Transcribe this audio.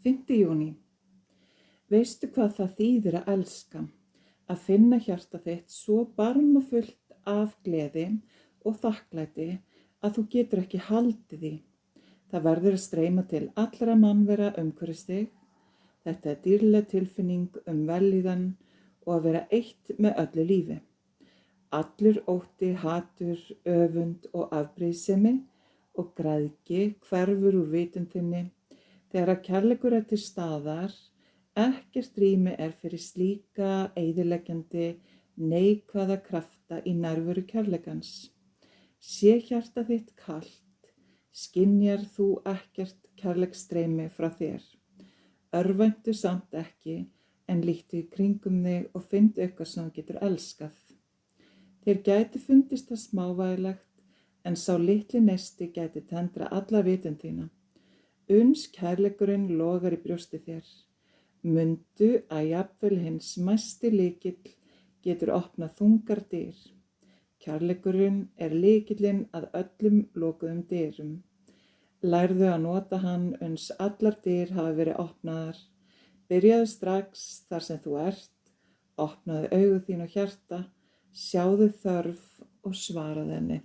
5. júní. Veistu hvað það þýðir að elska? Að finna hjarta þitt svo barmafullt af gleði og þakklæti að þú getur ekki haldið því. Það verður að streyma til allra mannvera umhverfis þig. Þetta er dýrleg tilfinning vellíðan og að vera eitt með öllu lífi. Allur ótti, hatur, öfund og afbrýðisemi og græðgi hverfur úr vitund þinni. Þegar að kærleikur er til staðar, ekkert rými er fyrir slíka eyðileggjandi, neikvæða krafta í nærveru kærleikans. Sé hjarta þitt kalt, skynjar þú ekkert kærleiksstreymi frá þér. Örvæntu samt ekki, en líttu í kringum þig og finndu eitthvað sem þú getur elskað. Þér gæti fundist það smávægilegt, en sá litli neisti gæti tendra alla vitund þína. Uns kærleikurinn logar í brjósti þér. Mundu að jafnvel hins mesti lykill getur opnað þungar dyr. Kærleikurinn er lykillinn að öllum lokuðum dyrum. Lærðu að nota hann uns allar dyr hafa verið opnaðar. Byrjaðu strax þar sem þú ert, opnaðu augu þín og hjarta, sjáðu þörf og svaraðu henni.